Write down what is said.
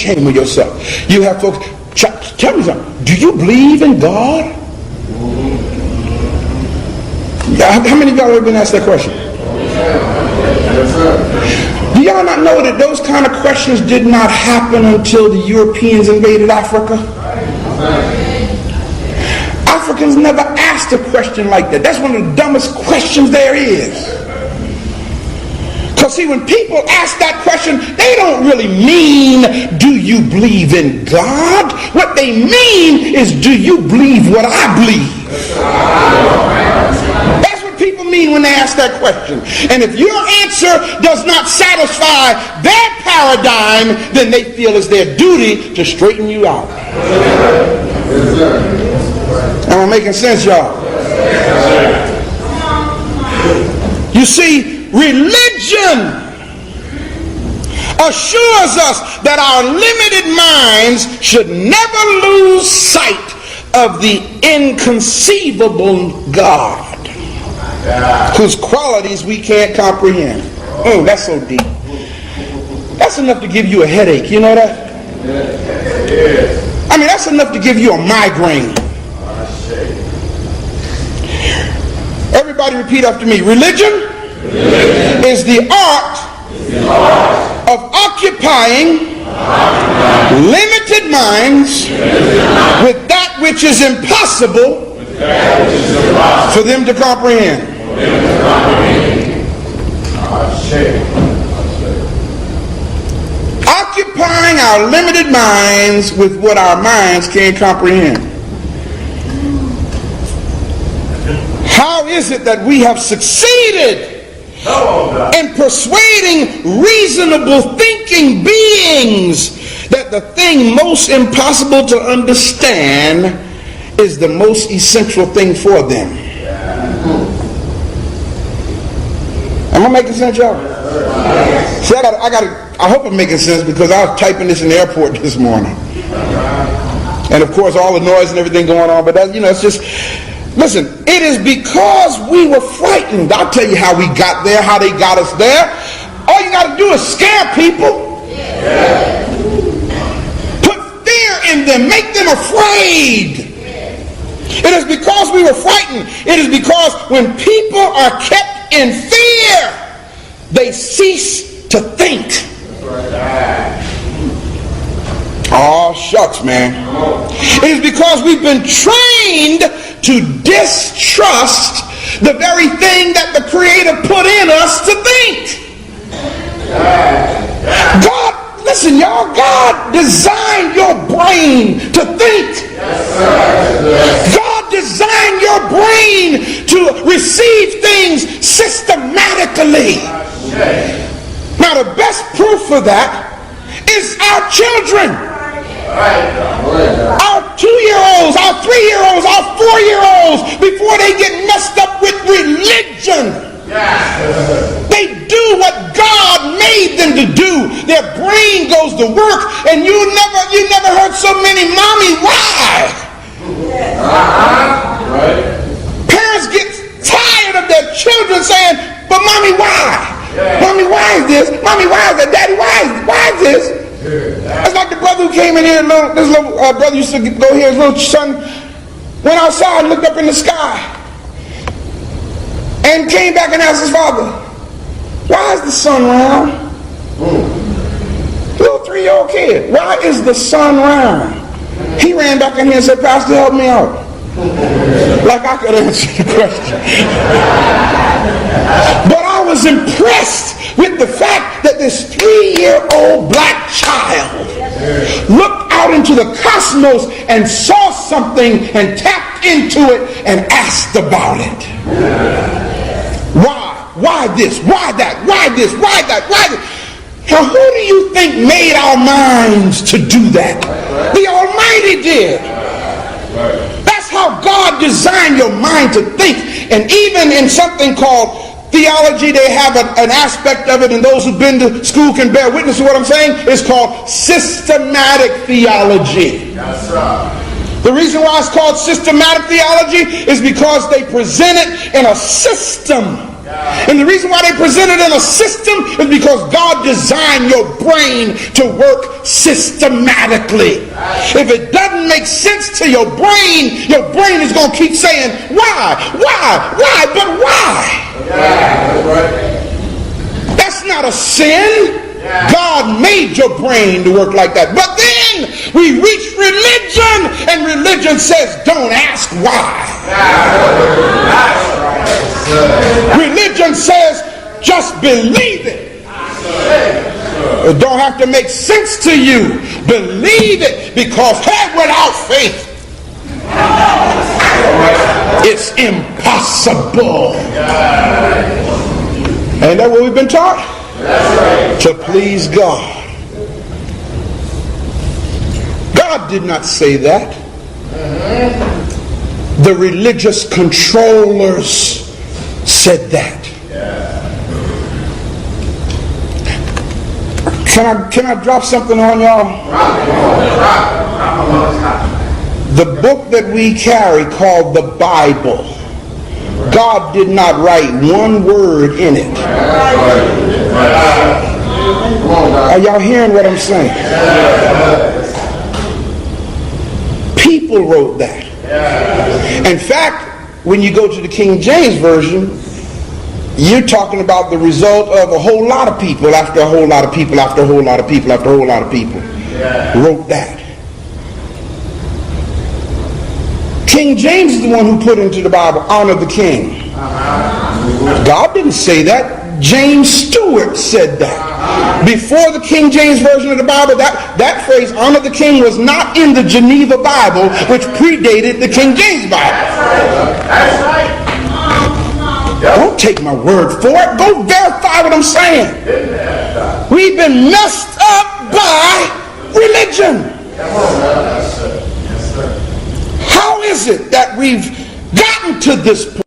shame of yourself. You have folks, tell me something. Do you believe in God? How many of y'all have ever been asked that question? Do y'all not know that those kind of questions did not happen until the Europeans invaded Africa? Africans never asked a question like that. That's one of the dumbest questions there is. Because see, when people ask that question, they don't really mean, do you believe in God? What they mean is, do you believe what I believe? That's what people mean when they ask that question. And if your answer does not satisfy their paradigm, then they feel it's their duty to straighten you out. Am I making sense, y'all? You see, religion assures us that our limited minds should never lose sight of the inconceivable God, whose qualities we can't comprehend. Oh, that's so deep. That's enough to give you a headache, you know that? I mean, that's enough to give you a migraine. Everybody repeat after me. Religion is the art of occupying limited minds with that which is impossible for them to comprehend. Occupying our limited minds with what our minds can't comprehend. How is it that we have succeeded in persuading reasonable thinking beings that the thing most impossible to understand is the most essential thing for them? Am I making sense, y'all? See, I hope I'm making sense, because I was typing this in the airport this morning. And of course all the noise and everything going on, but that, it's just... Listen, it is because we were frightened. I'll tell you how we got there, how they got us there. All you got to do is scare people. Put fear in them. Make them afraid. It is because we were frightened. It is because when people are kept in fear, they cease to think. Oh, shucks, man. It is because we've been trained to distrust the very thing that the Creator put in us to think. God, listen, y'all, God designed your brain to think. God designed your brain to receive things systematically. Now, the best proof for that is our children. Our 2-year-olds, our 3-year-olds, our 4-year-olds, before they get messed up with religion, they do what God made them to do. Their brain goes to work, and you never heard so many, "Mommy, why?" Parents get tired of their children saying, "But Mommy, why? Mommy, why is this? Mommy, why is that? Daddy, why is this?" It's like the brother who came in here, this little brother used to go here, his little son went outside and looked up in the sky and came back and asked his father, "Why is the sun round?" Little 3-year-old kid, "Why is the sun round?" He ran back in here and said, "Pastor, help me out." Like I could answer the question. But I was impressed with the fact that this 3-year-old black child looked out into the cosmos and saw something and tapped into it and asked about it. Why? Why this? Why that? Why this? Why that? Why this? Now, who do you think made our minds to do that? The Almighty did. That's how God designed your mind to think. And even in something called theology, they have an aspect of it, and those who've been to school can bear witness to what I'm saying. It's called systematic theology. That's right. The reason why it's called systematic theology is because they present it in a system. And the reason why they present it in a system is because God designed your brain to work systematically. If it doesn't make sense to your brain is going to keep saying, why, but why? That's not a sin. God made your brain to work like that. But then we reach religion, and religion says, don't ask why. Religion says, just believe it. It don't have to make sense to you. Believe it, because without faith, it's impossible. Ain't that what we've been taught? To please God. God did not say that. The religious controllers said that. Can I drop something on y'all? The book that we carry called the Bible, God did not write one word in it. Are y'all hearing what I'm saying? People wrote that. In fact, when you go to the King James Version, you're talking about the result of a whole lot of people after a whole lot of people after a whole lot of people after a whole lot of people wrote that. King James is the one who put into the Bible, honor the king. God didn't say that. James Stewart said that. Before the King James Version of the Bible, that phrase, honor the king, was not in the Geneva Bible, which predated the King James Bible. That's right. Don't take my word for it. Go verify what I'm saying. We've been messed up by religion. How is it that we've gotten to this point?